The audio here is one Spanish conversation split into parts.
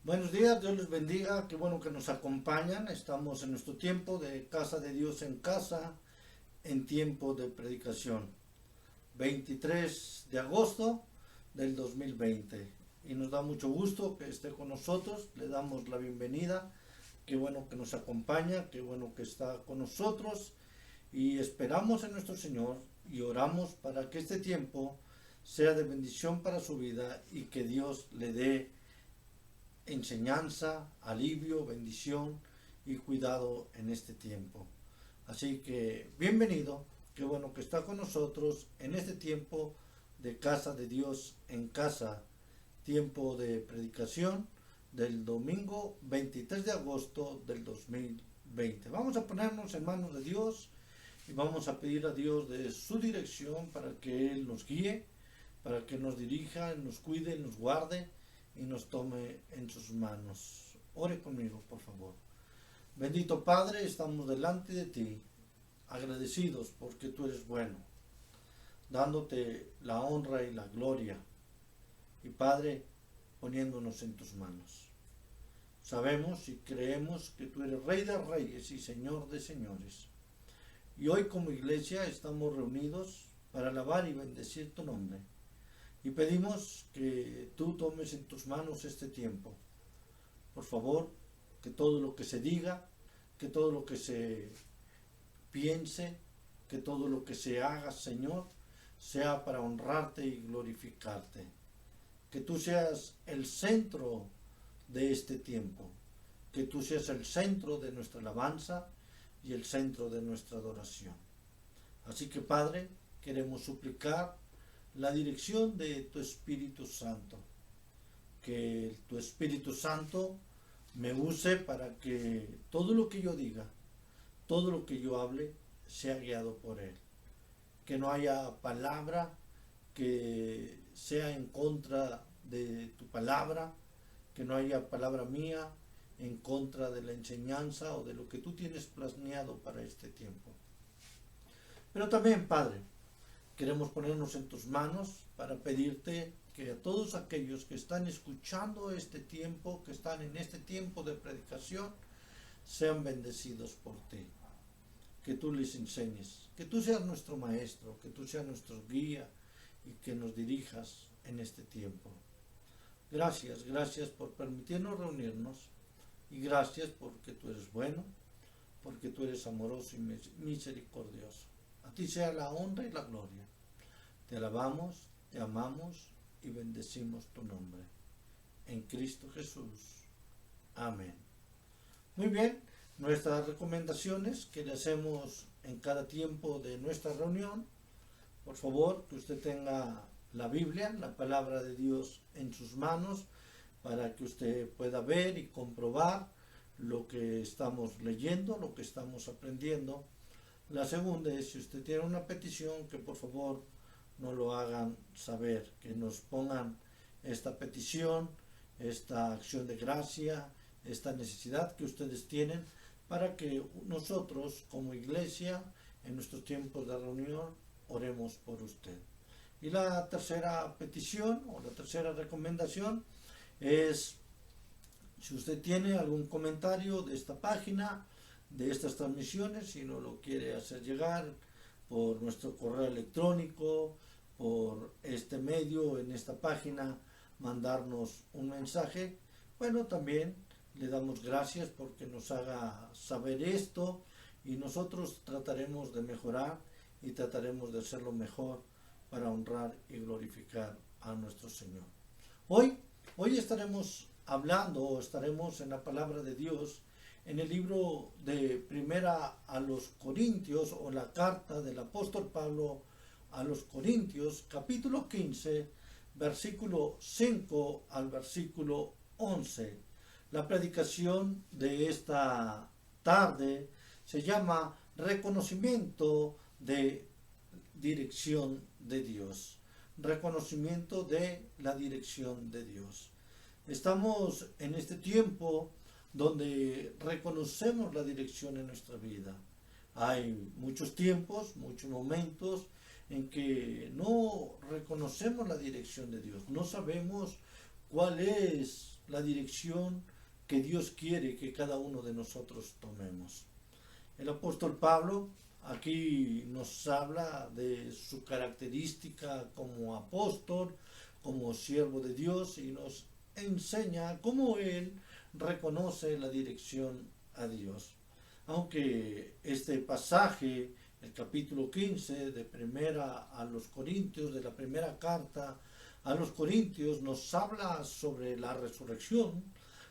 Buenos días, Dios les bendiga, qué bueno que nos acompañan. Estamos en nuestro tiempo de Casa de Dios en Casa, en tiempo de predicación, 23 de agosto del 2020. Y nos da mucho gusto que esté con nosotros, le damos la bienvenida, qué bueno que nos acompaña, qué bueno que está con nosotros y esperamos en nuestro Señor y oramos para que este tiempo sea de bendición para su vida y que Dios le dé enseñanza, alivio, bendición y cuidado en este tiempo. Así que bienvenido, qué bueno que está con nosotros en este tiempo de Casa de Dios en Casa, tiempo de predicación del domingo 23 de agosto del 2020. Vamos a ponernos en manos de Dios y vamos a pedir a Dios de su dirección para que Él nos guíe, para que nos dirija, nos cuide, nos guarde y nos tome en sus manos. Ore conmigo, por favor. Bendito Padre, estamos delante de ti, agradecidos porque tú eres bueno, dándote la honra y la gloria. Y Padre, poniéndonos en tus manos. Sabemos y creemos que tú eres Rey de Reyes y Señor de Señores. Y hoy como iglesia estamos reunidos para alabar y bendecir tu nombre. Y pedimos que tú tomes en tus manos este tiempo. Por favor, que todo lo que se diga, que todo lo que se piense, que todo lo que se haga, Señor, sea para honrarte y glorificarte. Que tú seas el centro de este tiempo. Que tú seas el centro de nuestra alabanza y el centro de nuestra adoración. Así que, Padre, queremos suplicar la dirección de tu Espíritu Santo. Que tu Espíritu Santo me use para que todo lo que yo diga, todo lo que yo hable, sea guiado por Él. Que no haya palabra que sea en contra de tu palabra, que no haya palabra mía en contra de la enseñanza o de lo que tú tienes planeado para este tiempo. Pero también, Padre, queremos ponernos en tus manos para pedirte que a todos aquellos que están escuchando este tiempo, que están en este tiempo de predicación, sean bendecidos por ti. Que tú les enseñes, que tú seas nuestro maestro, que tú seas nuestro guía y que nos dirijas en este tiempo. Gracias por permitirnos reunirnos y gracias porque tú eres bueno, porque tú eres amoroso y misericordioso. A ti sea la honra y la gloria. Te alabamos, te amamos y bendecimos tu nombre. En Cristo Jesús. Amén. Muy bien, nuestras recomendaciones que le hacemos en cada tiempo de nuestra reunión. Por favor, que usted tenga la Biblia, la palabra de Dios en sus manos, para que usted pueda ver y comprobar lo que estamos leyendo, lo que estamos aprendiendo. La segunda es, si usted tiene una petición, que por favor nos lo hagan saber, que nos pongan esta petición, esta acción de gracia, esta necesidad que ustedes tienen, para que nosotros como iglesia, en nuestros tiempos de reunión, oremos por usted. Y la tercera petición o la tercera recomendación es, si usted tiene algún comentario de esta página, de estas transmisiones, si no lo quiere hacer llegar por nuestro correo electrónico, por este medio, en esta página, mandarnos un mensaje, bueno, también le damos gracias porque nos haga saber esto y nosotros trataremos de mejorar y trataremos de hacerlo mejor para honrar y glorificar a nuestro Señor. Hoy estaremos hablando o estaremos en la palabra de Dios en el libro de Primera a los Corintios o la carta del apóstol Pablo a los Corintios, capítulo 15, versículo 5 al versículo 11. La predicación de esta tarde se llama Reconocimiento de dirección de Dios. Reconocimiento de la dirección de Dios. Estamos en este tiempo donde reconocemos la dirección en nuestra vida. Hay muchos tiempos, muchos momentos en que no reconocemos la dirección de Dios. No sabemos cuál es la dirección que Dios quiere que cada uno de nosotros tomemos. El apóstol Pablo aquí nos habla de su característica como apóstol, como siervo de Dios, y nos enseña cómo él reconoce la dirección a Dios. Aunque este pasaje, el capítulo 15 de primera a los Corintios, de la primera carta a los Corintios, nos habla sobre la resurrección.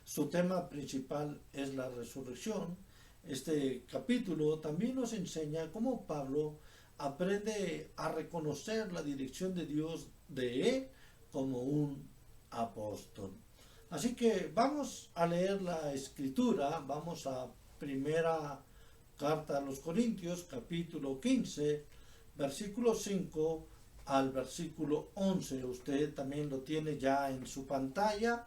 Su tema principal es la resurrección. Este capítulo también nos enseña cómo Pablo aprende a reconocer la dirección de Dios de él como un apóstol. Así que vamos a leer la escritura, vamos a primera carta a los Corintios, capítulo 15, versículo 5 al versículo 11. Usted también lo tiene ya en su pantalla.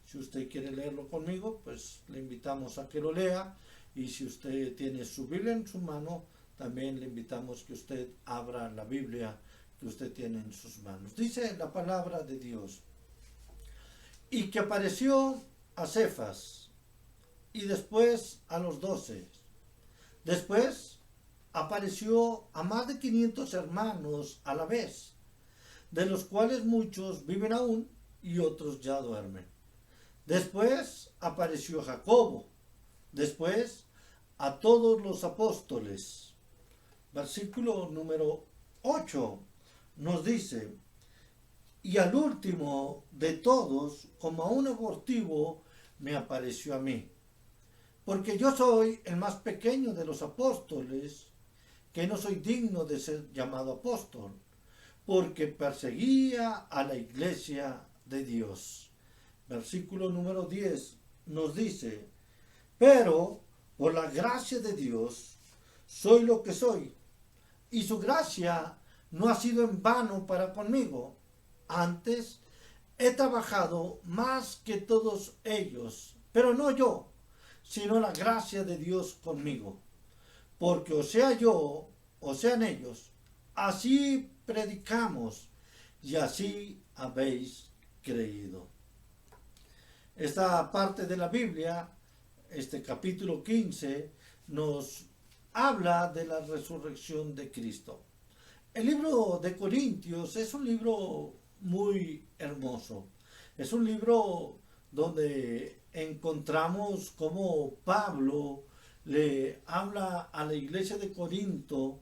Si usted quiere leerlo conmigo, pues le invitamos a que lo lea. Y si usted tiene su Biblia en su mano, también le invitamos que usted abra la Biblia que usted tiene en sus manos. Dice la palabra de Dios: y que apareció a Cefas, y después a los 12. Después apareció a más de 500 hermanos a la vez, de los cuales muchos viven aún y otros ya duermen. Después apareció Jacobo, después a todos los apóstoles. Versículo número 8 nos dice: y al último de todos, como a un abortivo, me apareció a mí, porque yo soy el más pequeño de los apóstoles, que no soy digno de ser llamado apóstol, porque perseguía a la iglesia de Dios. Versículo número 10 nos dice: pero por la gracia de Dios soy lo que soy, y su gracia no ha sido en vano para conmigo. Antes he trabajado más que todos ellos, pero no yo, sino la gracia de Dios conmigo. Porque o sea yo, o sean ellos, así predicamos y así habéis creído. Esta parte de la Biblia, este capítulo 15, nos habla de la resurrección de Cristo. El libro de Corintios es un libro muy hermoso. Es un libro donde encontramos cómo Pablo le habla a la iglesia de Corinto.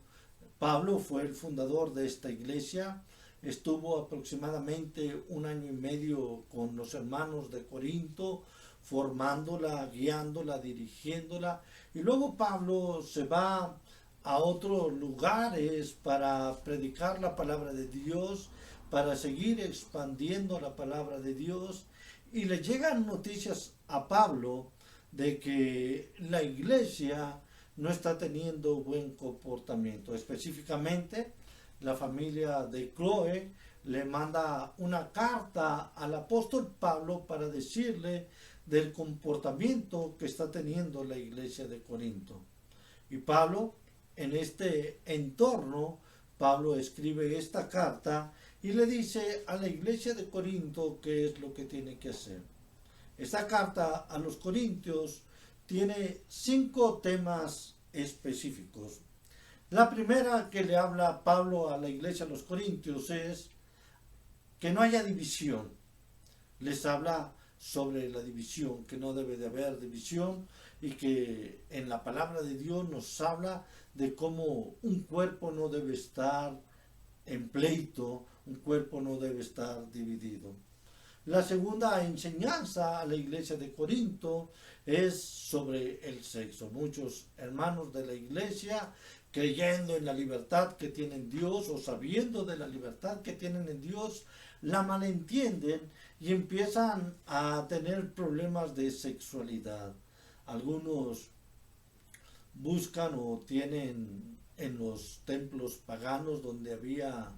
Pablo fue el fundador de esta iglesia. Estuvo aproximadamente 1 año y medio con los hermanos de Corinto, formándola, guiándola, dirigiéndola. Y luego Pablo se va a otros lugares para predicar la palabra de Dios, para seguir expandiendo la palabra de Dios. Y le llegan noticias a Pablo de que la iglesia no está teniendo buen comportamiento. Específicamente, la familia de Chloe le manda una carta al apóstol Pablo para decirle del comportamiento que está teniendo la iglesia de Corinto. Y Pablo, en este entorno, Pablo escribe esta carta y le dice a la iglesia de Corinto qué es lo que tiene que hacer. Esta carta a los Corintios tiene 5 temas específicos. La primera que le habla Pablo a la iglesia de los Corintios es que no haya división. Les habla sobre la división, que no debe de haber división, y que en la palabra de Dios nos habla de cómo un cuerpo no debe estar en pleito, un cuerpo no debe estar dividido. La segunda enseñanza a la iglesia de Corinto es sobre el sexo. Muchos hermanos de la iglesia, creyendo en la libertad que tiene en Dios o sabiendo de la libertad que tienen en Dios, la malentienden y empiezan a tener problemas de sexualidad. Algunos buscan o tienen en los templos paganos donde había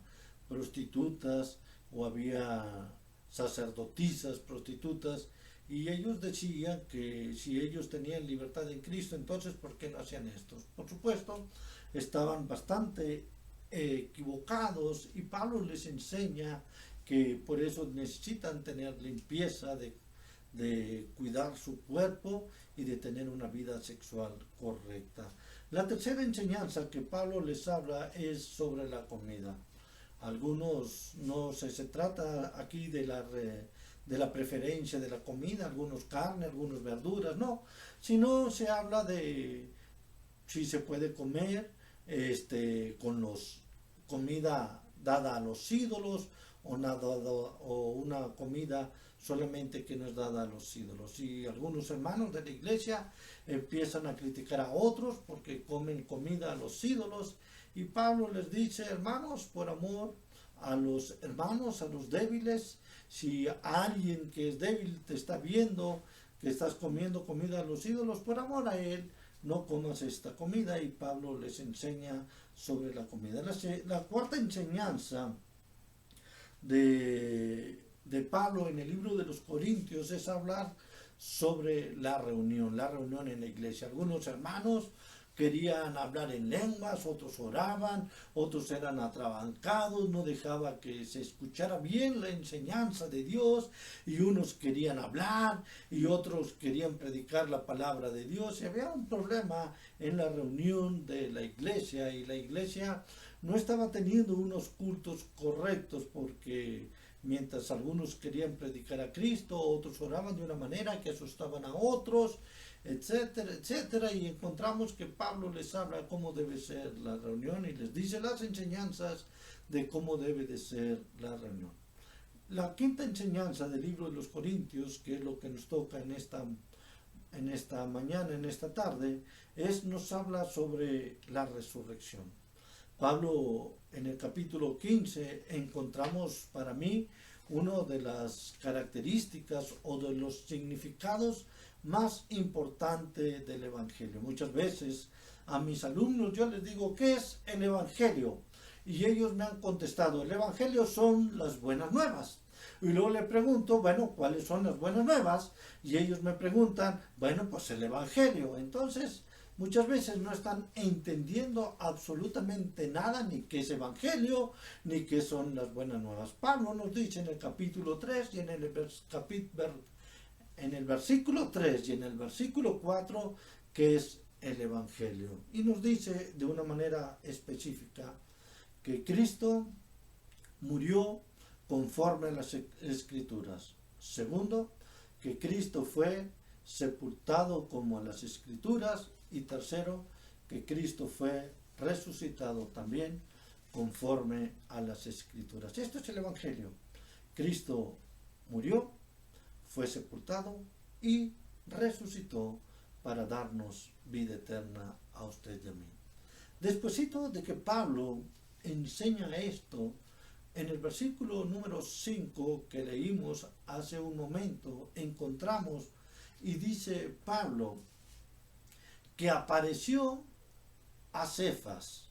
prostitutas o había sacerdotisas, prostitutas, y ellos decían que si ellos tenían libertad en Cristo, entonces ¿por qué no hacían esto? Por supuesto, estaban bastante equivocados, y Pablo les enseña que por eso necesitan tener limpieza de cuidar su cuerpo y de tener una vida sexual correcta. La tercera enseñanza que Pablo les habla es sobre la comida. Algunos no se trata aquí de la preferencia de la comida, algunos carne, algunos verduras, no, sino se habla de si se puede comer con los comida dada a los ídolos o una comida solamente que no es dada a los ídolos. Y algunos hermanos de la iglesia empiezan a criticar a otros porque comen comida a los ídolos, y Pablo les dice: hermanos, por amor a los hermanos, a los débiles, si alguien que es débil te está viendo que estás comiendo comida a los ídolos, por amor a él, no comas esta comida. Y Pablo les enseña sobre la comida. La cuarta enseñanza de Pablo en el libro de los Corintios es hablar sobre la reunión en la iglesia. Algunos hermanos querían hablar en lenguas, otros oraban, otros eran atrabancados, no dejaba que se escuchara bien la enseñanza de Dios, y unos querían hablar y otros querían predicar la palabra de Dios, y había un problema en la reunión de la iglesia, y la iglesia no estaba teniendo unos cultos correctos, porque mientras algunos querían predicar a Cristo, otros oraban de una manera que asustaban a otros, etcétera, etcétera. Y encontramos que Pablo les habla cómo debe ser la reunión y les dice las enseñanzas de cómo debe de ser la reunión. La quinta enseñanza del libro de los Corintios, que es lo que nos toca en esta mañana, en esta tarde, nos habla sobre la resurrección. Pablo, en el capítulo 15, encontramos para mí una de las características o de los significados más importantes del Evangelio. Muchas veces a mis alumnos yo les digo: ¿qué es el Evangelio? Y ellos me han contestado: el Evangelio son las buenas nuevas. Y luego le pregunto: bueno, ¿cuáles son las buenas nuevas? Y ellos me preguntan: bueno, pues el Evangelio. Entonces, muchas veces no están entendiendo absolutamente nada, ni qué es evangelio, ni qué son las buenas nuevas. Pablo nos dice en el capítulo 3 y en el versículo 3 y en el versículo 4 qué es el evangelio. Y nos dice de una manera específica que Cristo murió conforme a las Escrituras. Segundo, que Cristo fue sepultado como a las Escrituras. Y tercero, que Cristo fue resucitado también conforme a las Escrituras. Esto es el Evangelio. Cristo murió, fue sepultado y resucitó para darnos vida eterna a usted y a mí. Despuésito de que Pablo enseña esto, en el versículo número 5 que leímos hace un momento, encontramos y dice Pablo que apareció a Cefas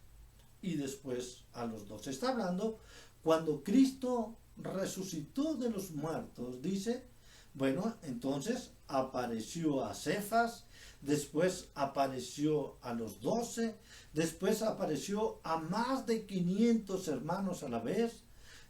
y después a los 12. Está hablando cuando Cristo resucitó de los muertos, dice, bueno, entonces apareció a Cefas, después apareció a los 12, después apareció a más de 500 hermanos a la vez,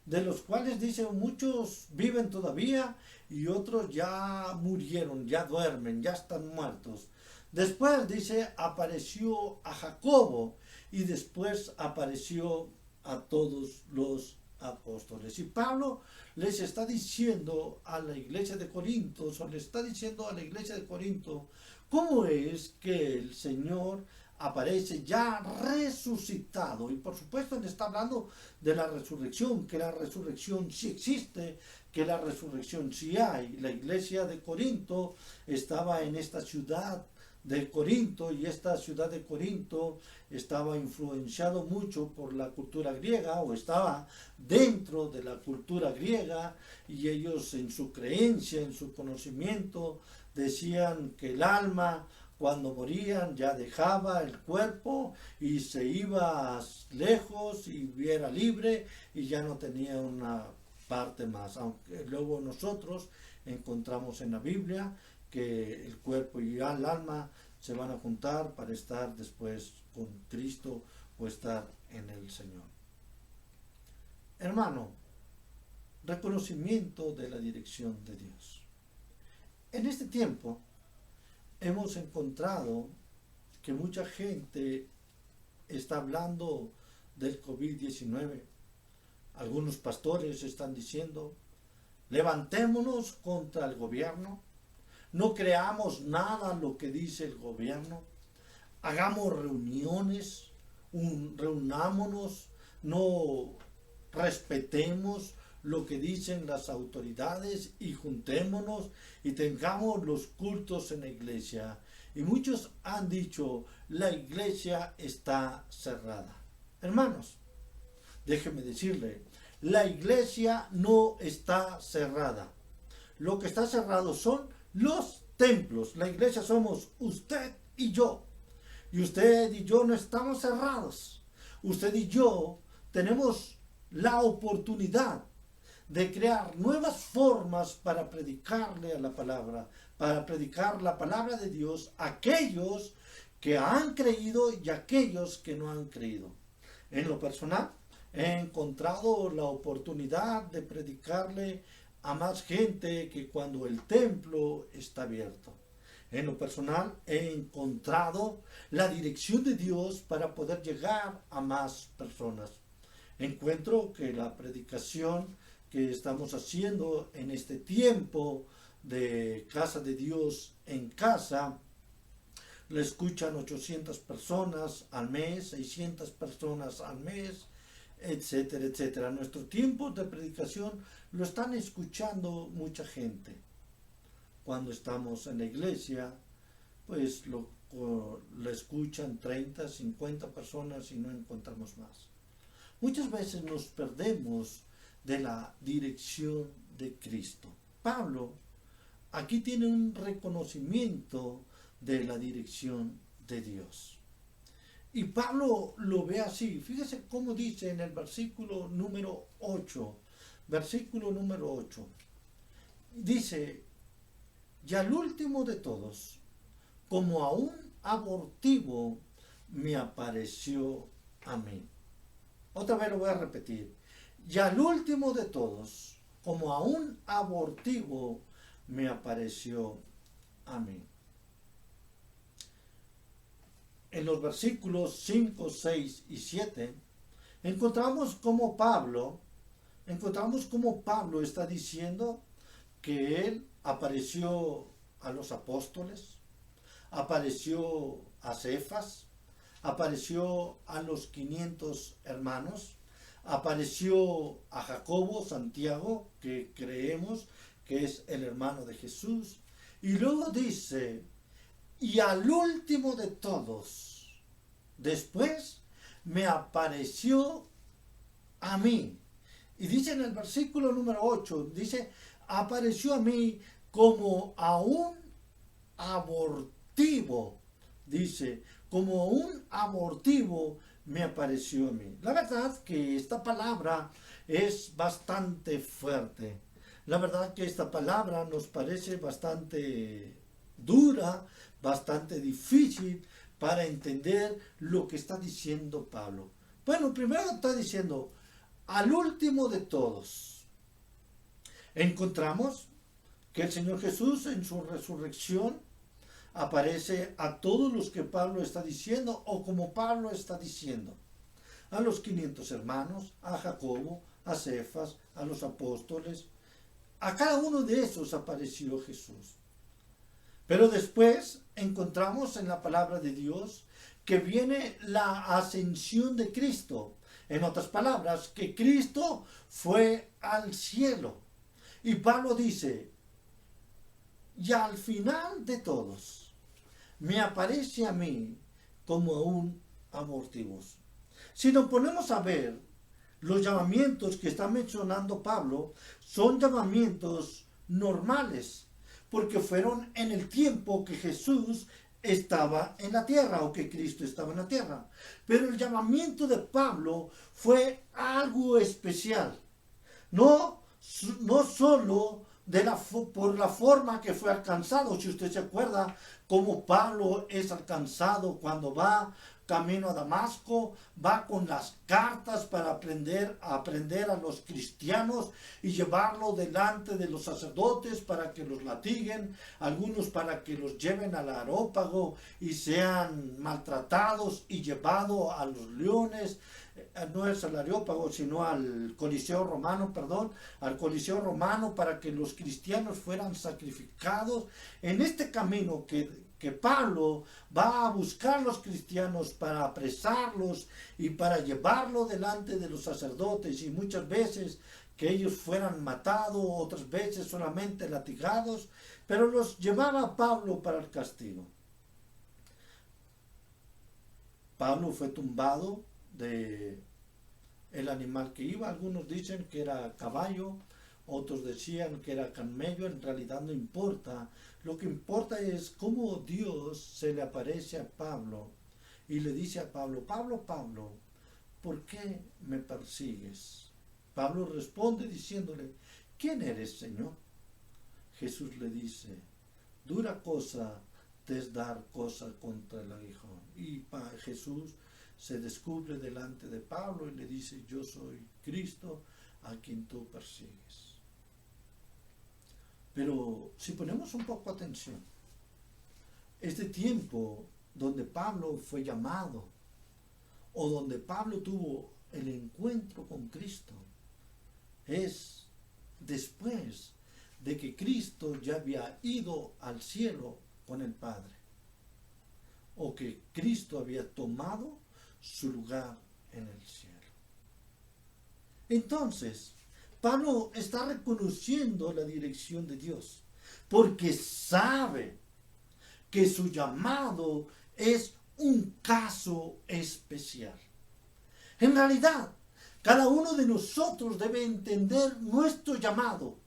de los cuales dice muchos viven todavía y otros ya murieron, ya duermen, ya están muertos. Después dice apareció a Jacobo y después apareció a todos los apóstoles. Y Pablo les está diciendo a la iglesia de Corinto, o le está diciendo a la iglesia de Corinto, cómo es que el Señor aparece ya resucitado. Y por supuesto él está hablando de la resurrección, que la resurrección sí existe, que la resurrección sí hay. La iglesia de Corinto estaba en esta ciudad de Corinto, y esta ciudad de Corinto estaba influenciado mucho por la cultura griega, o estaba dentro de la cultura griega, y ellos en su creencia, en su conocimiento, decían que el alma cuando morían ya dejaba el cuerpo y se iba lejos y era libre y ya no tenía una parte más, aunque luego nosotros encontramos en la Biblia que el cuerpo y el alma se van a juntar para estar después con Cristo o estar en el Señor. Hermano, reconocimiento de la dirección de Dios. En este tiempo hemos encontrado que mucha gente está hablando del COVID-19. Algunos pastores están diciendo, levantémonos contra el gobierno, no creamos nada lo que dice el gobierno, hagamos reuniones, reunámonos, no respetemos lo que dicen las autoridades y juntémonos y tengamos los cultos en la iglesia. Y muchos han dicho, la iglesia está cerrada. Hermanos, déjeme decirle, la iglesia no está cerrada. Lo que está cerrado son los templos. La iglesia somos usted y yo. Y usted y yo no estamos cerrados. Usted y yo tenemos la oportunidad de crear nuevas formas para predicarle a la palabra, para predicar la palabra de Dios a aquellos que han creído y a aquellos que no han creído. En lo personal, he encontrado la oportunidad de predicarle a más gente que cuando el templo está abierto. En lo personal, he encontrado la dirección de Dios para poder llegar a más personas. Encuentro que la predicación que estamos haciendo en este tiempo de Casa de Dios en casa, le escuchan 800 personas al mes, 600 personas al mes, etcétera, etcétera. Nuestro tiempo de predicación lo están escuchando mucha gente. Cuando estamos en la iglesia, pues lo escuchan 30, 50 personas y no encontramos más. Muchas veces nos perdemos de la dirección de Cristo. Pablo aquí tiene un reconocimiento de la dirección de Dios. Y Pablo lo ve así. Fíjese cómo dice en el versículo número 8. Versículo número 8. Dice, y al último de todos, como a un abortivo, me apareció a mí. Otra vez lo voy a repetir. Y al último de todos, como a un abortivo, me apareció a mí. En los versículos 5, 6 y 7, encontramos como Pablo está diciendo que él apareció a los apóstoles, apareció a Cefas, apareció a los 500 hermanos, apareció a Jacobo, Santiago, que creemos que es el hermano de Jesús, y luego dice, y al último de todos, después me apareció a mí. Y dice en el versículo número 8, dice, apareció a mí como a un abortivo. Dice, como un abortivo me apareció a mí. La verdad que esta palabra es bastante fuerte. La verdad que esta palabra nos parece bastante dura, bastante difícil para entender lo que está diciendo Pablo. Bueno, primero está diciendo, al último de todos. Encontramos que el Señor Jesús en su resurrección aparece a todos los que Pablo está diciendo, o como Pablo está diciendo, a los 500 hermanos, a Jacobo, a Cefas, a los apóstoles, a cada uno de esos apareció Jesús. Pero después encontramos en la palabra de Dios que viene la ascensión de Cristo. En otras palabras, que Cristo fue al cielo. Y Pablo dice, y al final de todos, me aparece a mí como a un abortivo. Si nos ponemos a ver, los llamamientos que está mencionando Pablo son llamamientos normales, porque fueron en el tiempo que Jesús estaba en la tierra o que Cristo estaba en la tierra. Pero el llamamiento de Pablo fue algo especial. No solo por la forma que fue alcanzado. Si usted se acuerda, cómo Pablo es alcanzado cuando va camino a Damasco, va con las cartas para aprender a los cristianos y llevarlo delante de los sacerdotes para que los latiguen, algunos para que los lleven al areópago y sean maltratados y llevados a los leones. No es al areópago, sino al Coliseo Romano, perdón, al Coliseo Romano, para que los cristianos fueran sacrificados. En este camino que Pablo va a buscar a los cristianos para apresarlos y para llevarlo delante de los sacerdotes, y muchas veces que ellos fueran matados, otras veces solamente latigados, pero los llevaba a Pablo para el castigo. Pablo fue tumbado de el animal que iba. Algunos dicen que era caballo, otros decían que era camello. En realidad no importa. Lo que importa es cómo Dios se le aparece a Pablo y le dice a Pablo: Pablo, Pablo, ¿por qué me persigues? Pablo responde diciéndole: ¿quién eres, Señor? Jesús le dice: dura cosa te es dar cosa contra el aguijón. Y Jesús se descubre delante de Pablo y le dice: yo soy Cristo a quien tú persigues. Pero si ponemos un poco atención, este tiempo donde Pablo fue llamado, o donde Pablo tuvo el encuentro con Cristo, es después de que Cristo ya había ido al cielo con el Padre, o que Cristo había tomado su lugar en el cielo. Entonces, Pablo está reconociendo la dirección de Dios, porque sabe que su llamado es un caso especial. En realidad, cada uno de nosotros debe entender nuestro llamado,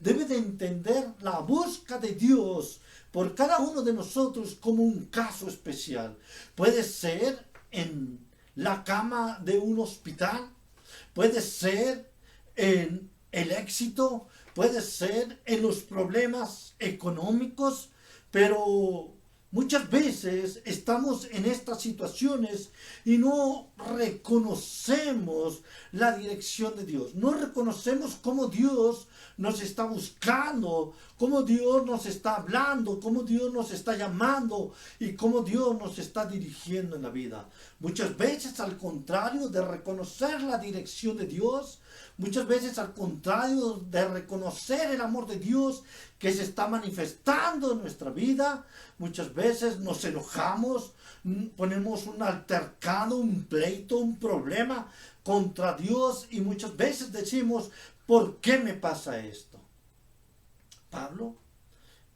debe de entender la búsqueda de Dios por cada uno de nosotros como un caso especial. Puede ser en la cama de un hospital, puede ser en el éxito, puede ser en los problemas económicos, pero muchas veces estamos en estas situaciones y no reconocemos la dirección de Dios. No reconocemos cómo Dios nos está buscando, cómo Dios nos está hablando, cómo Dios nos está llamando y cómo Dios nos está dirigiendo en la vida. Muchas veces, al contrario de reconocer la dirección de Dios, muchas veces al contrario de reconocer el amor de Dios que se está manifestando en nuestra vida, muchas veces nos enojamos, ponemos un altercado, un pleito, un problema contra Dios, y muchas veces decimos: ¿por qué me pasa esto? Pablo,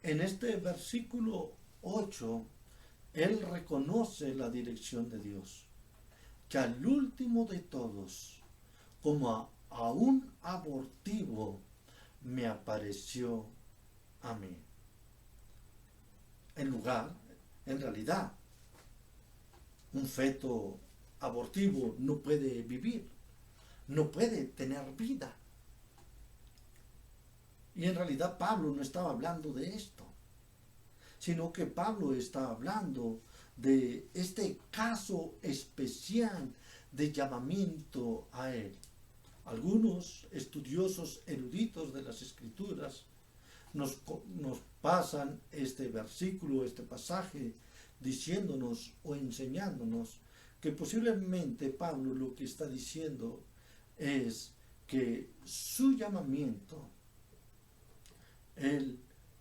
en este versículo 8, él reconoce la dirección de Dios, que al último de todos, como a un abortivo, me apareció a mí. En realidad, un feto abortivo no puede vivir, no puede tener vida. Y en realidad Pablo no estaba hablando de esto, sino que Pablo estaba hablando de este caso especial de llamamiento a él. Algunos estudiosos eruditos de las Escrituras nos pasan este versículo, este pasaje, diciéndonos o enseñándonos que posiblemente Pablo lo que está diciendo es que su llamamiento él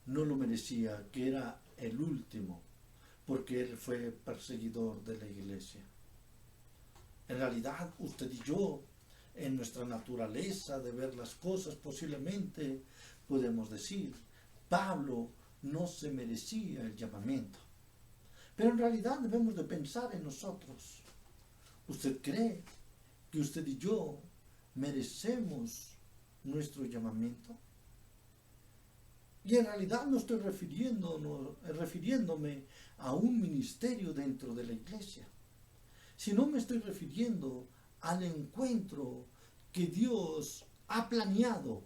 no lo merecía, que era el último, porque él fue perseguidor de la iglesia. En realidad, usted y yo, en nuestra naturaleza de ver las cosas, posiblemente podemos decir: Pablo no se merecía el llamamiento. Pero en realidad debemos de pensar en nosotros. ¿Usted cree que usted y yo merecemos nuestro llamamiento? Y en realidad no estoy refiriéndome a un ministerio dentro de la iglesia, sino me estoy refiriendo al encuentro que Dios ha planeado,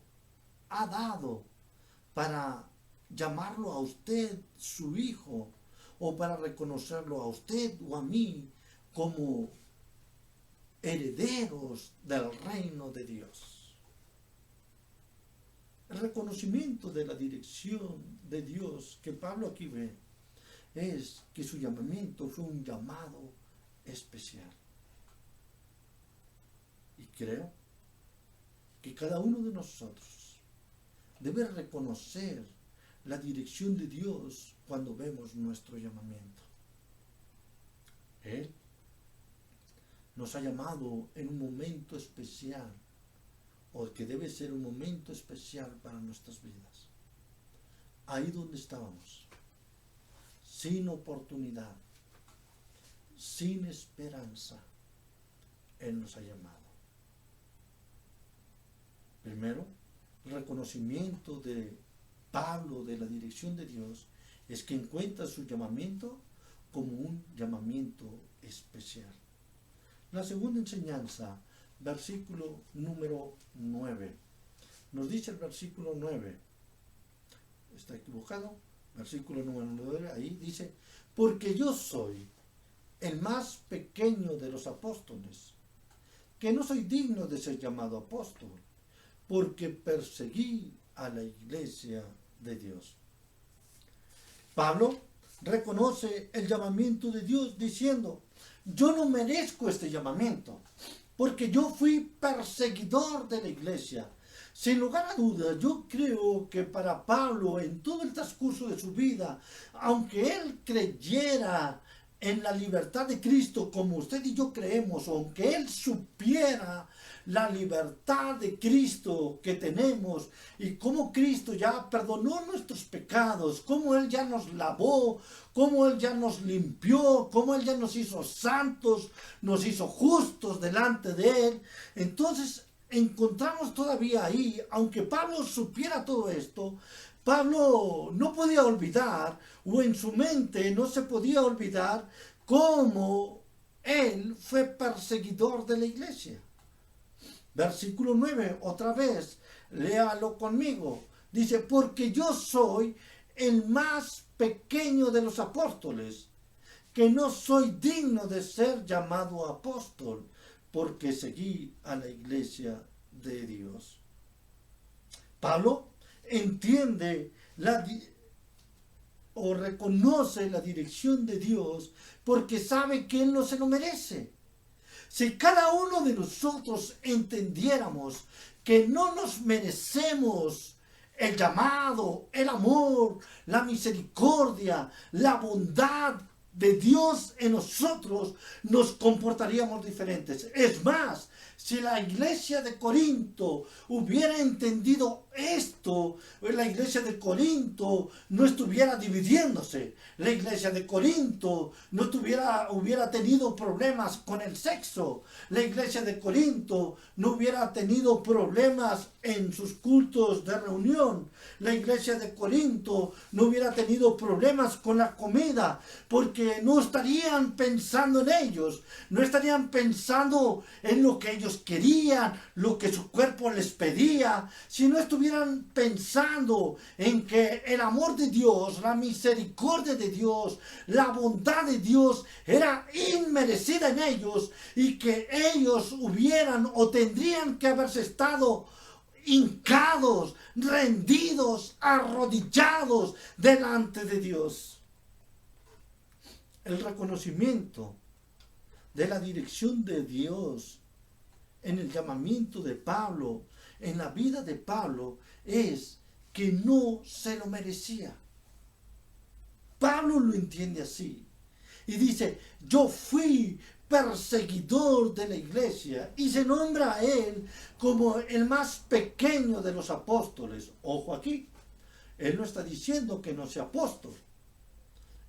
ha dado para llamarlo a usted su hijo o para reconocerlo a usted o a mí como herederos del reino de Dios. El reconocimiento de la dirección de Dios que Pablo aquí ve es que su llamamiento fue un llamado especial. Y creo que cada uno de nosotros debe reconocer la dirección de Dios cuando vemos nuestro llamamiento. Él nos ha llamado en un momento especial, o que debe ser un momento especial para nuestras vidas. Ahí donde estábamos, sin oportunidad, sin esperanza, Él nos ha llamado. Primero, el reconocimiento de Pablo de la dirección de Dios es que encuentra su llamamiento como un llamamiento especial. La segunda enseñanza, versículo número 9. Nos dice el versículo 9. ¿Está equivocado? Versículo número 9, ahí dice, porque yo soy el más pequeño de los apóstoles, que no soy digno de ser llamado apóstol, porque perseguí a la iglesia de Dios. Pablo reconoce el llamamiento de Dios diciendo, yo no merezco este llamamiento, porque yo fui perseguidor de la iglesia. Sin lugar a dudas, yo creo que para Pablo, en todo el transcurso de su vida, aunque él creyera en la libertad de Cristo como usted y yo creemos, aunque él supiera la libertad de Cristo que tenemos y cómo Cristo ya perdonó nuestros pecados, cómo Él ya nos lavó, cómo Él ya nos limpió, cómo Él ya nos hizo santos, nos hizo justos delante de Él. Entonces encontramos todavía ahí, aunque Pablo supiera todo esto, Pablo no podía olvidar, o en su mente no se podía olvidar, cómo él fue perseguidor de la iglesia. Versículo 9, otra vez, léalo conmigo. Dice, porque yo soy el más pequeño de los apóstoles, que no soy digno de ser llamado apóstol, porque seguí a la iglesia de Dios. Pablo entiende o reconoce la dirección de Dios porque sabe que Él no se lo merece. Si cada uno de nosotros entendiéramos que no nos merecemos el llamado, el amor, la misericordia, la bondad de Dios en nosotros, nos comportaríamos diferentes. Es más, si la iglesia de Corinto hubiera entendido esto, la iglesia de Corinto no estuviera dividiéndose. La iglesia de Corinto no hubiera tenido problemas con el sexo. La iglesia de Corinto no hubiera tenido problemas en sus cultos de reunión. La iglesia de Corinto no hubiera tenido problemas con la comida, porque no estarían pensando en ellos, no estarían pensando en lo que ellos querían, lo que su cuerpo les pedía, si no estuvieran pensando en que el amor de Dios, la misericordia de Dios, la bondad de Dios era inmerecida en ellos y que ellos hubieran o tendrían que haberse estado hincados, rendidos, arrodillados delante de Dios. El reconocimiento de la dirección de Dios en el llamamiento de Pablo, en la vida de Pablo, es que no se lo merecía. Pablo lo entiende así y dice, yo fui perseguidor de la iglesia, y se nombra a él como el más pequeño de los apóstoles. Ojo aquí, él no está diciendo que no sea apóstol,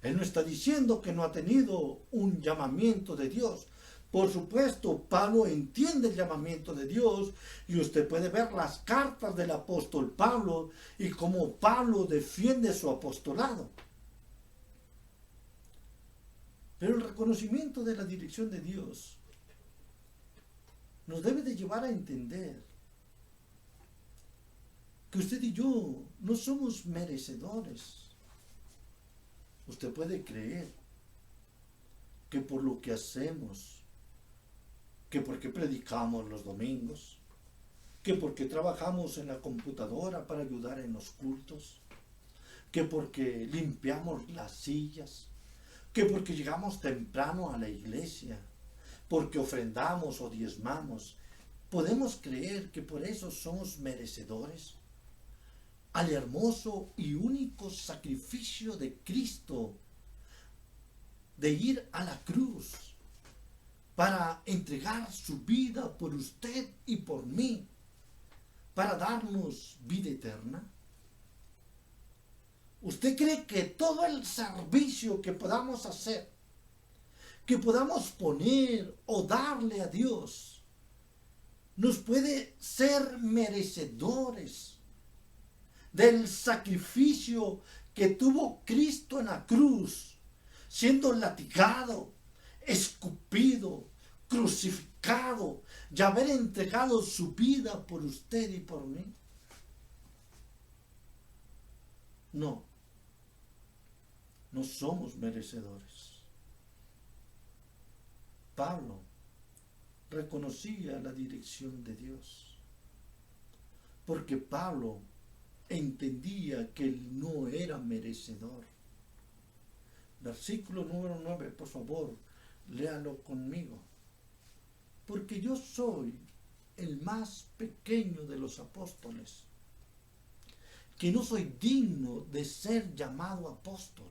él no está diciendo que no ha tenido un llamamiento de Dios. Por supuesto, Pablo entiende el llamamiento de Dios, y usted puede ver las cartas del apóstol Pablo y cómo Pablo defiende su apostolado. Pero el reconocimiento de la dirección de Dios nos debe de llevar a entender que usted y yo no somos merecedores. Usted puede creer que por lo que hacemos, que porque predicamos los domingos, que porque trabajamos en la computadora para ayudar en los cultos, que porque limpiamos las sillas, que porque llegamos temprano a la iglesia, porque ofrendamos o diezmamos, podemos creer que por eso somos merecedores al hermoso y único sacrificio de Cristo, de ir a la cruz para entregar su vida por usted y por mí, para darnos vida eterna. ¿Usted cree que todo el servicio que podamos hacer, que podamos poner o darle a Dios, nos puede ser merecedores del sacrificio que tuvo Cristo en la cruz, siendo latigado, escupido, crucificado, y haber entregado su vida por usted y por mí? No, no somos merecedores. Pablo reconocía la dirección de Dios, porque Pablo entendía que él no era merecedor. Versículo número 9, por favor, léalo conmigo. Porque yo soy el más pequeño de los apóstoles, que no soy digno de ser llamado apóstol,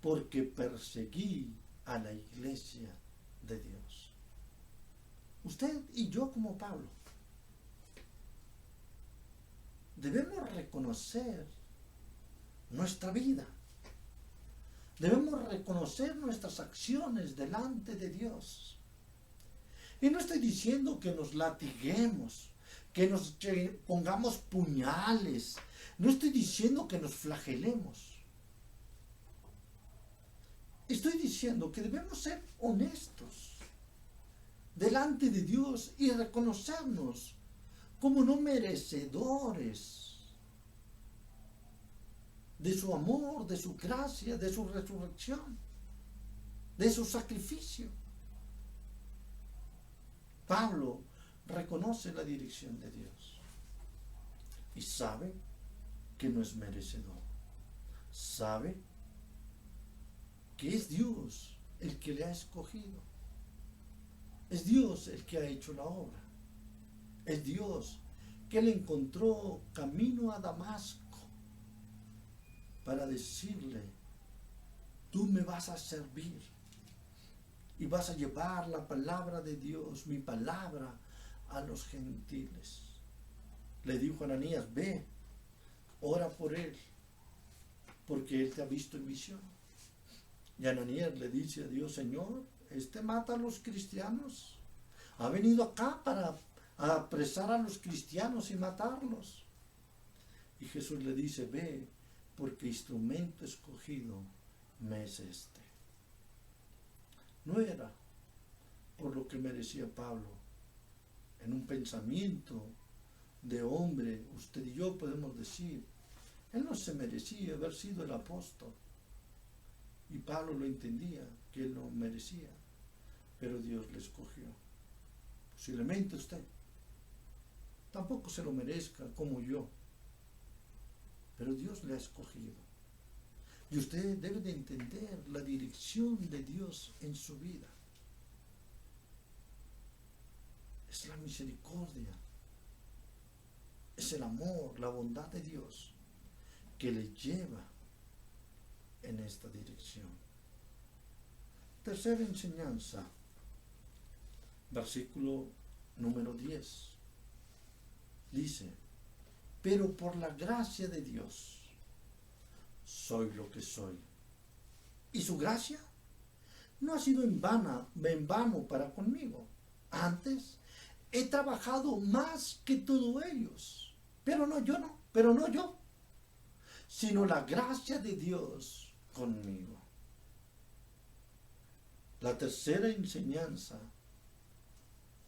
porque perseguí a la iglesia de Dios. Usted y yo, como Pablo, debemos reconocer nuestra vida. Debemos reconocer nuestras acciones delante de Dios. Y no estoy diciendo que nos latiguemos, que nos pongamos puñales. No estoy diciendo que nos flagelemos. Estoy diciendo que debemos ser honestos delante de Dios y reconocernos como no merecedores de su amor, de su gracia, de su resurrección, de su sacrificio. Pablo reconoce la dirección de Dios y sabe que no es merecedor. Sabe que es Dios el que le ha escogido. Es Dios el que ha hecho la obra. Es Dios que le encontró camino a Damasco para decirle: tú me vas a servir y vas a llevar la palabra de Dios, mi palabra, a los gentiles. Le dijo a Ananías: ve, ora por él, porque él te ha visto en visión. Y Ananías le dice a Dios: Señor, este mata a los cristianos. Ha venido acá para apresar a los cristianos y matarlos. Y Jesús le dice: ve, porque instrumento escogido me es este. No era por lo que merecía Pablo. En un pensamiento de hombre, usted y yo podemos decir: él no se merecía haber sido el apóstol. Y Pablo lo entendía, que él no merecía, pero Dios le escogió. Posiblemente usted tampoco se lo merezca como yo, pero Dios le ha escogido. Y usted debe de entender la dirección de Dios en su vida. Es la misericordia, es el amor, la bondad de Dios que le lleva en esta dirección. Tercera enseñanza, versículo número 10. Dice: pero por la gracia de Dios soy lo que soy. Y su gracia no ha sido en vano para conmigo. Antes he trabajado más que todos ellos, pero no yo, sino la gracia de Dios conmigo. La tercera enseñanza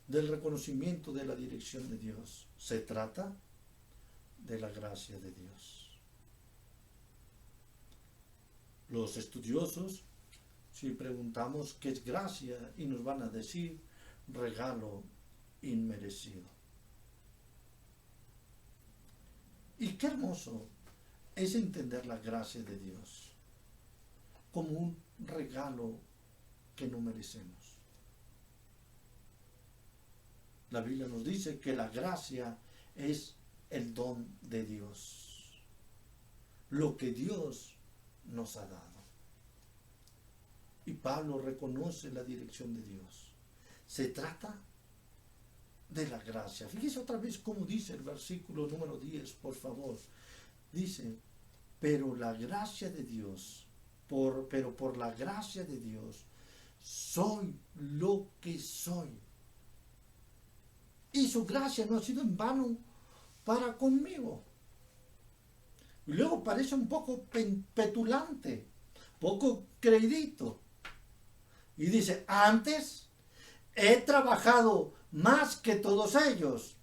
del reconocimiento de la dirección de Dios se trata de la gracia de Dios. Los estudiosos, si preguntamos qué es gracia, y nos van a decir regalo inmerecido. Y qué hermoso es entender la gracia de Dios como un regalo que no merecemos. La Biblia nos dice que la gracia es el don de Dios, lo que Dios nos ha dado. Y Pablo reconoce la dirección de Dios. Se trata de la gracia. Fíjese otra vez cómo dice el versículo número 10, por favor. Dice, pero la gracia de Dios, pero por la gracia de Dios, soy lo que soy. Y su gracia no ha sido en vano para conmigo. Y luego parece un poco petulante, poco creidito. Y dice, antes he trabajado más que todos ellos,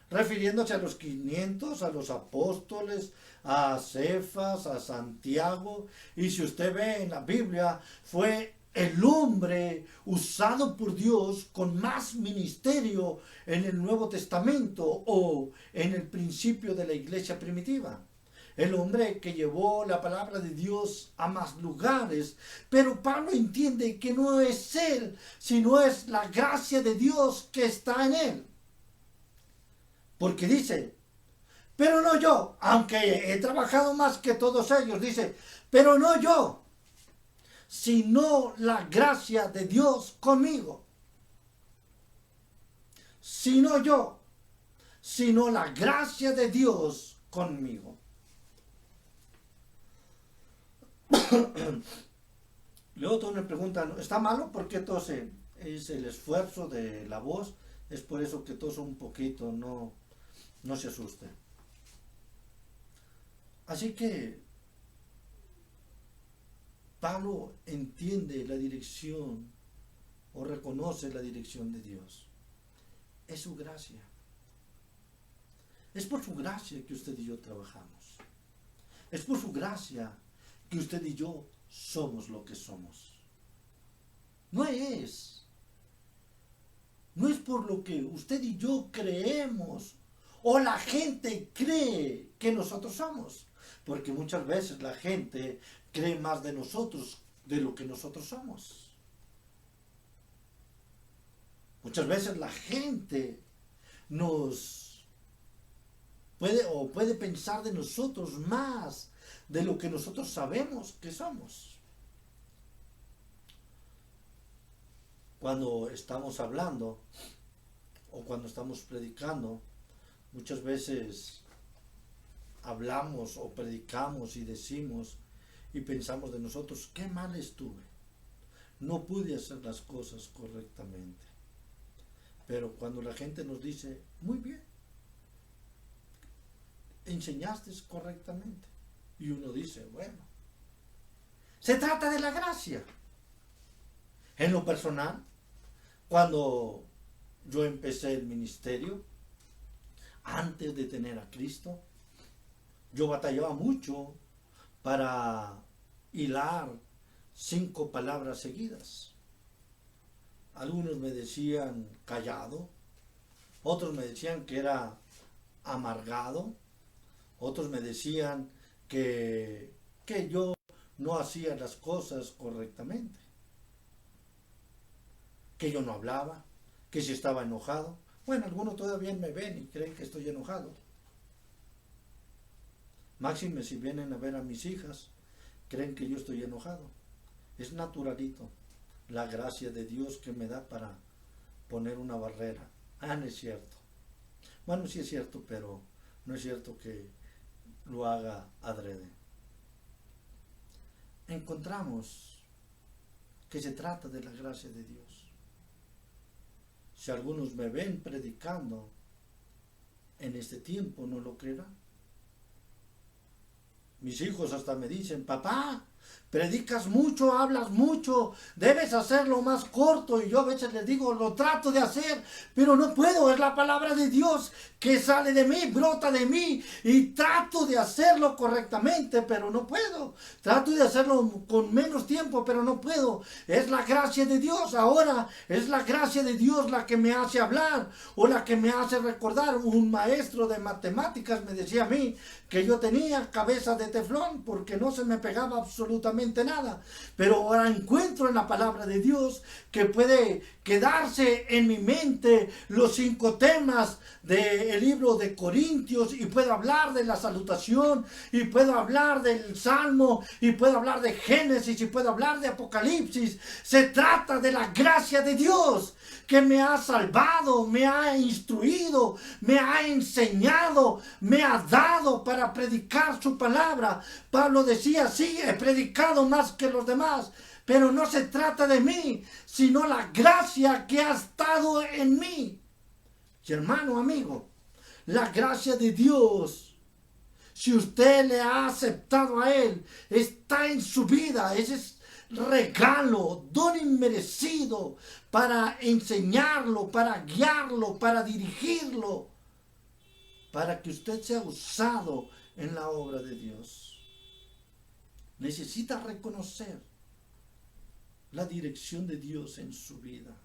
refiriéndose a los 500, a los apóstoles, a Cefas, a Santiago. Y si usted ve en la Biblia, fue el hombre usado por Dios con más ministerio en el Nuevo Testamento o en el principio de la iglesia primitiva. El hombre que llevó la palabra de Dios a más lugares. Pero Pablo entiende que no es él, sino es la gracia de Dios que está en él. Porque dice, pero no yo, aunque he trabajado más que todos ellos, dice, pero no yo, sino la gracia de Dios conmigo. Sino yo, sino la gracia de Dios conmigo. Luego todos me preguntan, ¿está malo? ¿Por qué tose? Es el esfuerzo de la voz, es por eso que toso un poquito, no se asuste. Así que Pablo entiende la dirección o reconoce la dirección de Dios. Es su gracia. Es por su gracia que usted y yo trabajamos. Es por su gracia que usted y yo somos lo que somos. No es por lo que usted y yo creemos o la gente cree que nosotros somos. Porque muchas veces la gente cree más de nosotros de lo que nosotros somos. Muchas veces la gente puede pensar de nosotros más de lo que nosotros sabemos que somos. Cuando estamos hablando o cuando estamos predicando, muchas veces hablamos o predicamos y decimos y pensamos de nosotros, qué mal estuve, no pude hacer las cosas correctamente. Pero cuando la gente nos dice, muy bien, enseñaste correctamente, y uno dice, bueno, se trata de la gracia. En lo personal, cuando yo empecé el ministerio, antes de tener a Cristo, yo batallaba mucho para hilar 5 palabras seguidas. Algunos me decían callado, otros me decían que era amargado, otros me decían que yo no hacía las cosas correctamente, que yo no hablaba, que si estaba enojado. Bueno, algunos todavía me ven y creen que estoy enojado. Máxime si vienen a ver a mis hijas, creen que yo estoy enojado. Es naturalito la gracia de Dios que me da para poner una barrera. No es cierto. Bueno, sí es cierto, pero no es cierto que lo haga adrede. Encontramos que se trata de la gracia de Dios. Si algunos me ven predicando en este tiempo, no lo creerán. Mis hijos hasta me dicen, papá, Predicas mucho, hablas mucho, debes hacerlo más corto. Y yo a veces les digo, lo trato de hacer, pero no puedo. Es la palabra de Dios que sale de mí, brota de mí. Y trato de hacerlo correctamente, pero no puedo. Trato de hacerlo con menos tiempo, pero no puedo. Es la gracia de Dios. Ahora es la gracia de Dios la que me hace hablar o la que me hace recordar. Un maestro de matemáticas me decía a mí que yo tenía cabeza de teflón porque no se me pegaba absolutamente nada. Pero ahora encuentro en la palabra de Dios que puede quedarse en mi mente los 5 temas del libro de Corintios, y puedo hablar de la salutación, y puedo hablar del Salmo, y puedo hablar de Génesis, y puedo hablar de Apocalipsis. Se trata de la gracia de Dios que me ha salvado, me ha instruido, me ha enseñado, me ha dado para predicar su palabra. Pablo decía, sí, he predicado más que los demás, pero no se trata de mí, sino la gracia que ha estado en mí. Y hermano, amigo, la gracia de Dios, si usted le ha aceptado a Él, está en su vida. Ese es regalo, don inmerecido para enseñarlo, para guiarlo, para dirigirlo, para que usted sea usado en la obra de Dios. Necesita reconocer la dirección de Dios en su vida.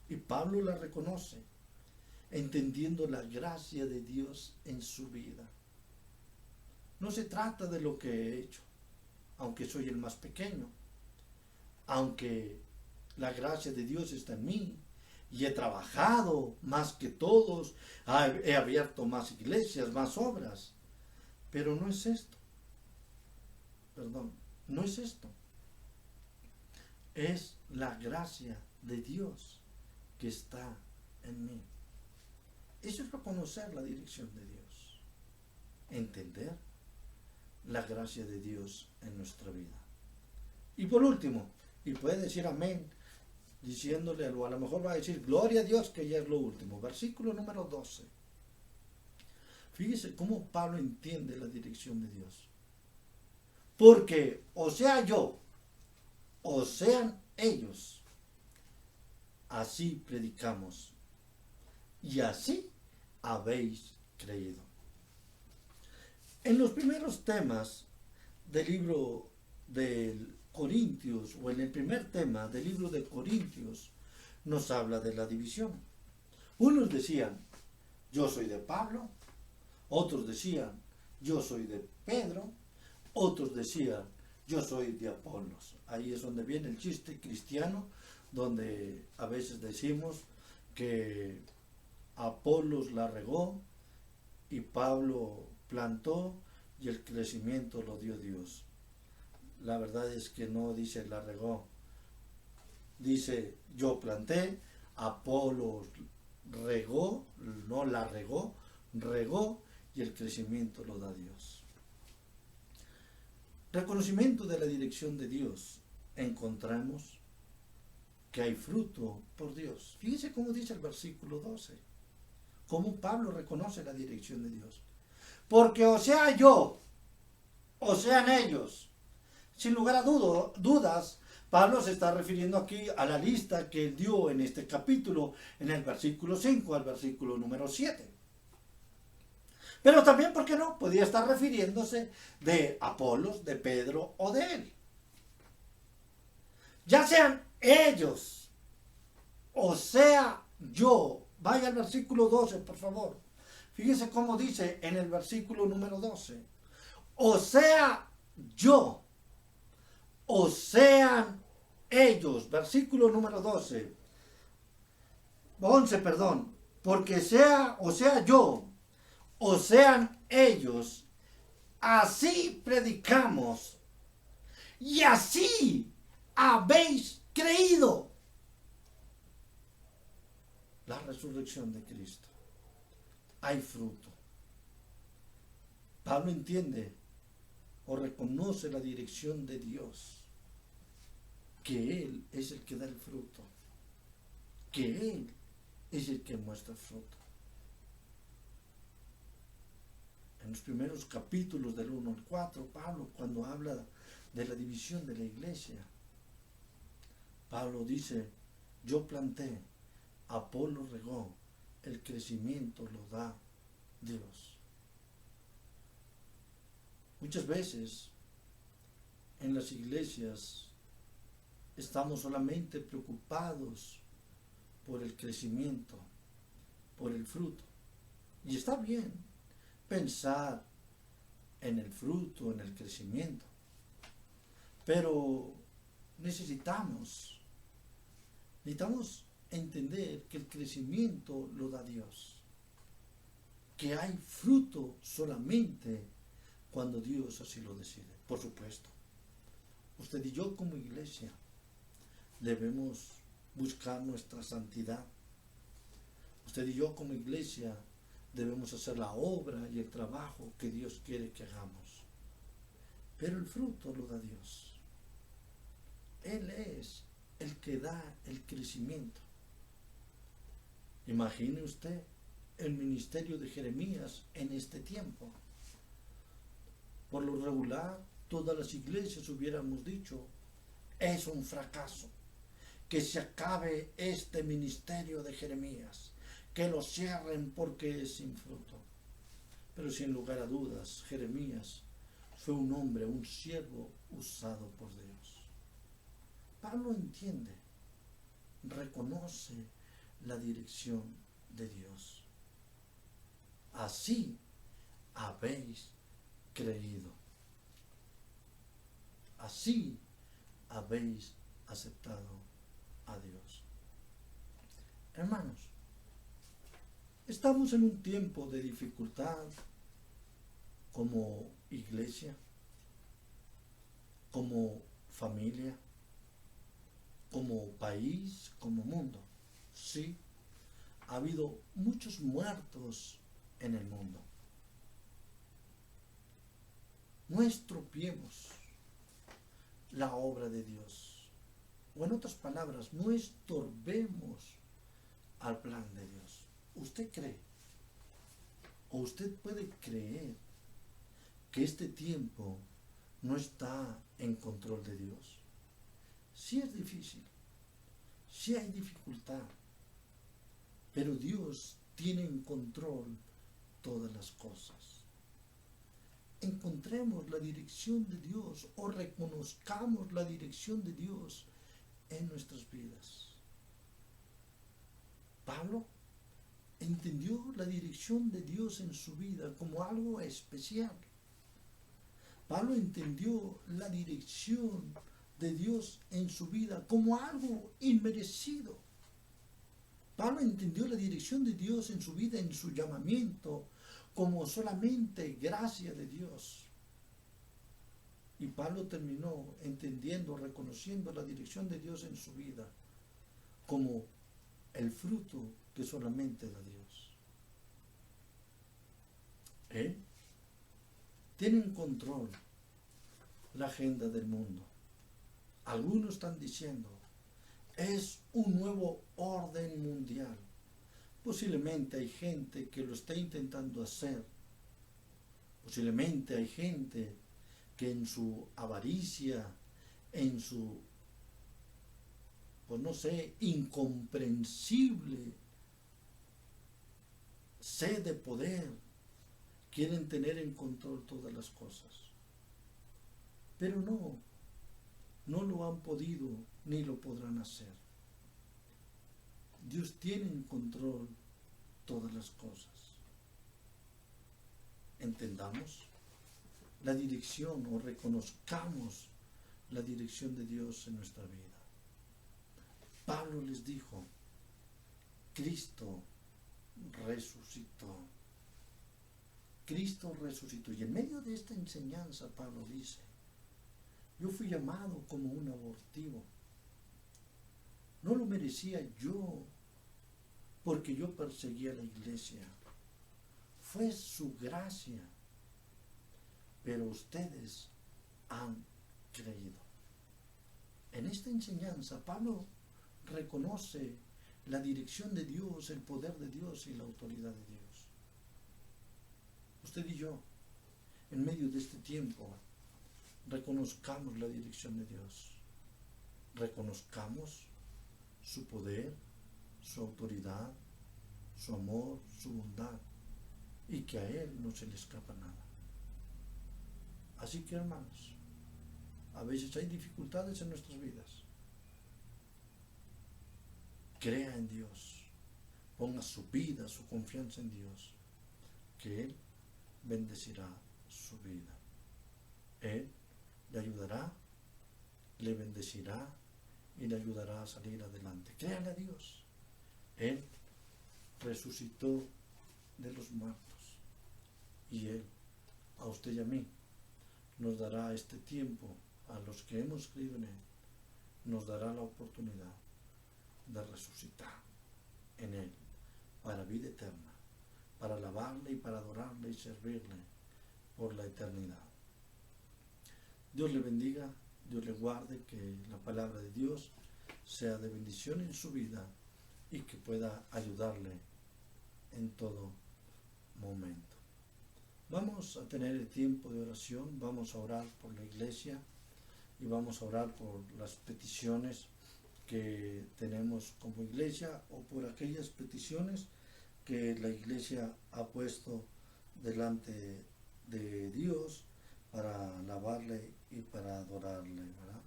Y Pablo la reconoce, entendiendo la gracia de Dios en su vida. No se trata de lo que he hecho, aunque soy el más pequeño, aunque la gracia de Dios está en mí y he trabajado más que todos, he abierto más iglesias, más obras, pero no es esto. No es esto. Es la gracia de Dios que está en mí. Eso es reconocer la dirección de Dios, entender la gracia de Dios en nuestra vida. Y por último, y puede decir amén, diciéndole algo, a lo mejor va a decir gloria a Dios, que ya es lo último. Versículo número 12. Fíjese cómo Pablo entiende la dirección de Dios. Porque o sea yo, o sean ellos, así predicamos y así habéis creído. En los primeros temas del libro de Corintios, o en el primer tema del libro de Corintios, nos habla de la división. Unos decían, yo soy de Pablo, otros decían, yo soy de Pedro, otros decían, yo soy de Apolos. Ahí es donde viene el chiste cristiano, donde a veces decimos que Apolos la regó y Pablo plantó y el crecimiento lo dio Dios. La verdad es que no dice la regó, dice yo planté, Apolos regó, no la regó, regó y el crecimiento lo da Dios. Reconocimiento de la dirección de Dios. Encontramos que hay fruto por Dios. Fíjese cómo dice el versículo 12. Cómo Pablo reconoce la dirección de Dios. Porque o sea yo, o sean ellos. Sin lugar a dudas, Pablo se está refiriendo aquí a la lista que él dio en este capítulo, en el versículo 5 al versículo número 7. Pero también, ¿por qué no? Podía estar refiriéndose de Apolos, de Pedro o de él. Ya sean ellos, o sea yo. Vaya al versículo 12, por favor. Fíjese cómo dice en el versículo número 12. O sea yo, o sean ellos. Versículo número 12. 11, perdón. Porque sea, o sea yo, o sean ellos, así predicamos y así habéis creído. La resurrección de Cristo. Hay fruto. Pablo entiende o reconoce la dirección de Dios, que Él es el que da el fruto, que Él es el que muestra fruto. En los primeros capítulos del 1 al 4, Pablo, cuando habla de la división de la iglesia. Pablo dice, yo planté, Apolo regó, el crecimiento lo da Dios. Muchas veces en las iglesias estamos solamente preocupados por el crecimiento, por el fruto. Y está bien pensar en el fruto, en el crecimiento. Pero necesitamos entender que el crecimiento lo da Dios. Que hay fruto solamente cuando Dios así lo decide. Por supuesto, usted y yo como iglesia debemos buscar nuestra santidad. Usted y yo como iglesia debemos hacer la obra y el trabajo que Dios quiere que hagamos. Pero el fruto lo da Dios. Él es el que da el crecimiento. Imagine usted el ministerio de Jeremías en este tiempo. Por lo regular, todas las iglesias hubiéramos dicho, es un fracaso. Que se acabe este ministerio de Jeremías. Que lo cierren porque es sin fruto. Pero sin lugar a dudas, Jeremías fue un hombre, un siervo usado por Dios. Pablo entiende, reconoce la dirección de Dios. Así habéis creído. Así habéis aceptado a Dios. Hermanos, estamos en un tiempo de dificultad como iglesia, como familia, como país, como mundo. Sí, ha habido muchos muertos en el mundo. No estropeemos la obra de Dios. O en otras palabras, no estorbemos al plan de Dios. ¿Usted cree o usted puede creer que este tiempo no está en control de Dios? Sí es difícil, sí hay dificultad, pero Dios tiene en control todas las cosas. Encontremos la dirección de Dios o reconozcamos la dirección de Dios en nuestras vidas. Pablo entendió la dirección de Dios en su vida como algo especial. Pablo entendió la dirección de Dios en su vida como algo inmerecido. Pablo entendió la dirección de Dios en su vida, en su llamamiento, como solamente gracia de Dios. Y Pablo terminó entendiendo, reconociendo la dirección de Dios en su vida como el fruto que solamente da Dios. Él tiene en control la agenda del mundo. Algunos están diciendo, es un nuevo orden mundial. Posiblemente hay gente que lo está intentando hacer. Posiblemente hay gente que en su avaricia, en su, pues no sé, incomprensible sed de poder, quieren tener en control todas las cosas. Pero no lo han podido ni lo podrán hacer. Dios tiene en control todas las cosas. Entendamos la dirección o reconozcamos la dirección de Dios en nuestra vida. Pablo les dijo, Cristo resucitó. Cristo resucitó. Y en medio de esta enseñanza Pablo dice, yo fui llamado como un abortivo. No lo merecía yo porque yo perseguía a la iglesia. Fue su gracia. Pero ustedes han creído. En esta enseñanza Pablo reconoce la dirección de Dios, el poder de Dios y la autoridad de Dios. Usted y yo, en medio de este tiempo, reconozcamos la dirección de Dios, reconozcamos su poder, su autoridad, su amor, su bondad, y que a Él no se le escapa nada. Así que, hermanos, a veces hay dificultades en nuestras vidas. Crea en Dios, ponga su vida, su confianza en Dios, que Él bendecirá su vida. Él le ayudará, le bendecirá y le ayudará a salir adelante. Créale a Dios. Él resucitó de los muertos y Él, a usted y a mí, nos dará este tiempo, a los que hemos creído en Él, nos dará la oportunidad de resucitar en Él para vida eterna, para alabarle y para adorarle y servirle por la eternidad. Dios le bendiga, Dios le guarde, que la palabra de Dios sea de bendición en su vida y que pueda ayudarle en todo momento. Vamos a tener el tiempo de oración, vamos a orar por la iglesia y vamos a orar por las peticiones que tenemos como iglesia o por aquellas peticiones que la iglesia ha puesto delante de Dios para alabarle y para adorarle, ¿verdad?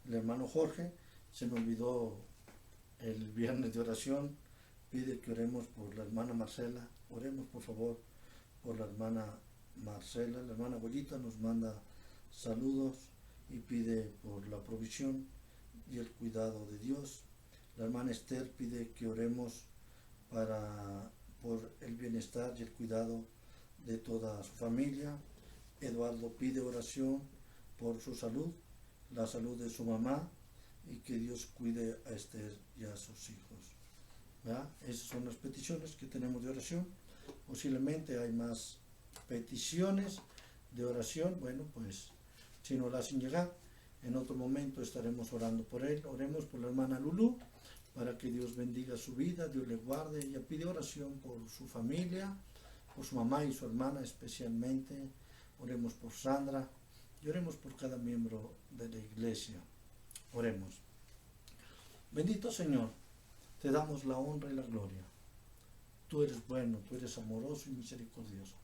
El hermano Jorge se me olvidó el viernes de oración, pide que oremos por la hermana Marcela. Oremos por favor por la hermana Marcela. La hermana Goyita nos manda saludos y pide por la provisión y el cuidado de Dios. La hermana Esther pide que oremos por el bienestar y el cuidado de toda su familia. Eduardo pide oración por su salud, la salud de su mamá, y que Dios cuide a Esther y a sus hijos. ¿Verdad? Esas son las peticiones que tenemos de oración. Posiblemente hay más peticiones de oración. Bueno, pues si no las hacen llegar, en otro momento estaremos orando por él. Oremos por la hermana Lulú, para que Dios bendiga su vida, Dios le guarde. Ella pide oración por su familia, por su mamá y su hermana especialmente. Oremos por Sandra y oremos por cada miembro de la iglesia. Oremos. Bendito Señor, te damos la honra y la gloria. Tú eres bueno, tú eres amoroso y misericordioso.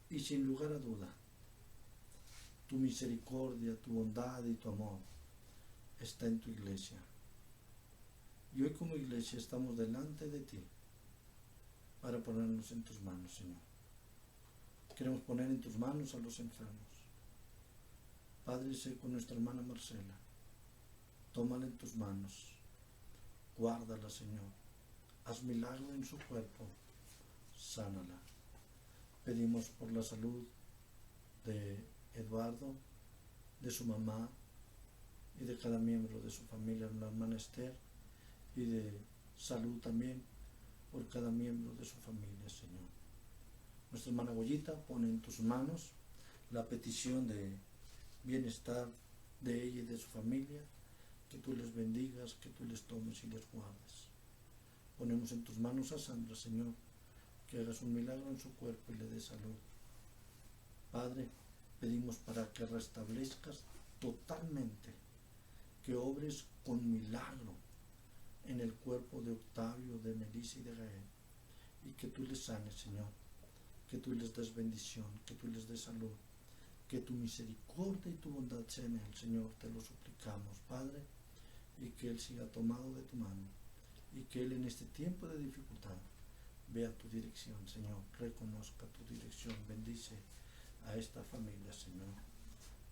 Y sin lugar a duda, tu misericordia, tu bondad y tu amor está en tu iglesia. Y hoy como iglesia estamos delante de ti para ponernos en tus manos, Señor. Queremos poner en tus manos a los enfermos. Padre, sé con nuestra hermana Marcela. Tómala en tus manos. Guárdala, Señor. Haz milagro en su cuerpo. Sánala. Pedimos por la salud de Eduardo, de su mamá y de cada miembro de su familia. La hermana Esther pide salud también por cada miembro de su familia, Señor. Nuestra hermana Goyita pone en tus manos la petición de bienestar de ella y de su familia, que tú les bendigas, que tú les tomes y les guardes. Ponemos en tus manos a Sandra, Señor, que hagas un milagro en su cuerpo y le des salud. Padre, pedimos para que restablezcas totalmente, que obres con milagro en el cuerpo de Octavio, de Melissa y de Gael, y que tú les sanes, Señor, que tú les des bendición, que tú les des salud, que tu misericordia y tu bondad sean en el Señor, te lo suplicamos, Padre, y que Él siga tomado de tu mano, y que Él en este tiempo de dificultad vea tu dirección, Señor, reconozca tu dirección, bendice a esta familia, Señor.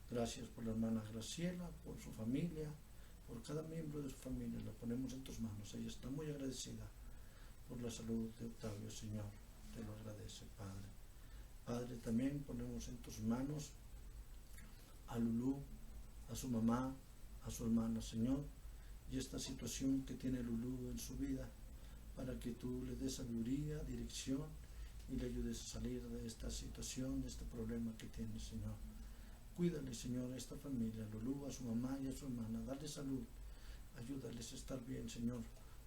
Gracias por la hermana Graciela, por su familia, por cada miembro de su familia, la ponemos en tus manos. Ella está muy agradecida por la salud de Octavio, Señor, te lo agradece, Padre. Padre, también ponemos en tus manos a Lulú, a su mamá, a su hermana, Señor, y esta situación que tiene Lulú en su vida, para que tú le des sabiduría, dirección y le ayudes a salir de esta situación, de este problema que tiene, Señor. Cuídale, Señor, a esta familia, a Lulú, a su mamá y a su hermana, dale salud, ayúdales a estar bien, Señor.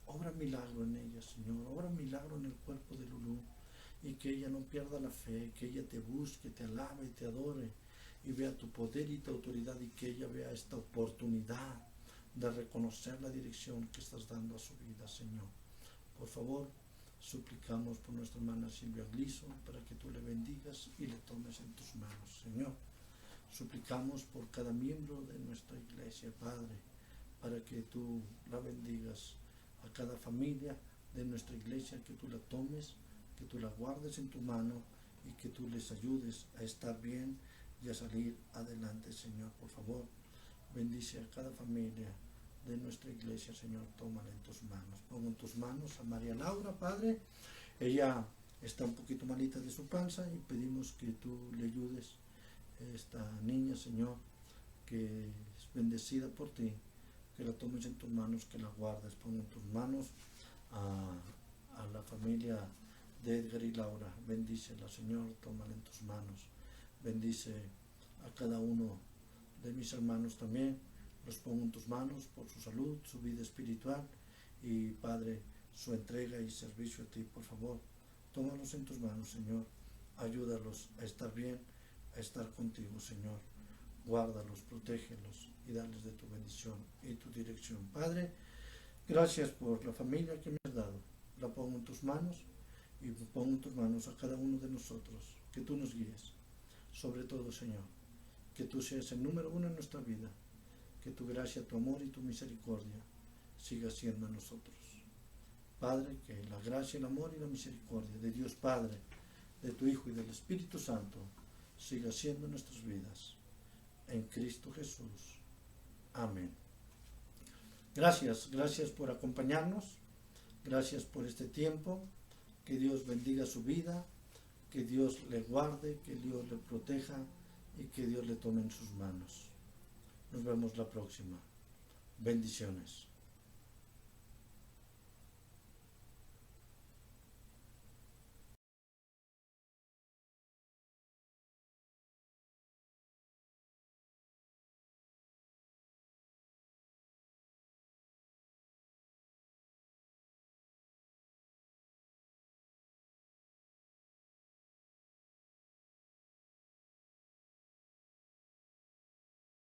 Obra milagro en ellas, Señor, obra milagro en el cuerpo de Lulú y que ella no pierda la fe, que ella te busque, te alabe y te adore y vea tu poder y tu autoridad y que ella vea esta oportunidad de reconocer la dirección que estás dando a su vida, Señor. Por favor, suplicamos por nuestra hermana Silvia Gliso para que tú le bendigas y le tomes en tus manos, Señor. Suplicamos por cada miembro de nuestra iglesia, Padre, para que tú la bendigas a cada familia de nuestra iglesia, que tú la tomes, que tú la guardes en tu mano y que tú les ayudes a estar bien y a salir adelante, Señor. Por favor, bendice a cada familia de nuestra iglesia, Señor, tómala en tus manos. Pongo en tus manos a María Laura, Padre. Ella está un poquito malita de su panza y pedimos que tú le ayudes a esta niña, Señor, que es bendecida por ti, que la tomes en tus manos, que la guardes. Pongo en tus manos a la familia de Edgar y Laura. Bendícela, Señor, tómala en tus manos. Bendice a cada uno de mis hermanos también. Los pongo en tus manos por su salud, su vida espiritual y, Padre, su entrega y servicio a ti. Por favor, tómalos en tus manos, Señor. Ayúdalos a estar bien, a estar contigo, Señor. Guárdalos, protégelos y dales de tu bendición y tu dirección. Padre, gracias por la familia que me has dado. La pongo en tus manos y pongo en tus manos a cada uno de nosotros. Que tú nos guíes. Sobre todo, Señor, que tú seas el número uno en nuestra vida. Que tu gracia, tu amor y tu misericordia siga siendo en nosotros. Padre, que la gracia, el amor y la misericordia de Dios Padre, de tu Hijo y del Espíritu Santo siga siendo en nuestras vidas. En Cristo Jesús. Amén. Gracias por acompañarnos. Gracias por este tiempo. Que Dios bendiga su vida. Que Dios le guarde, que Dios le proteja y que Dios le tome en sus manos. Nos vemos la próxima. Bendiciones.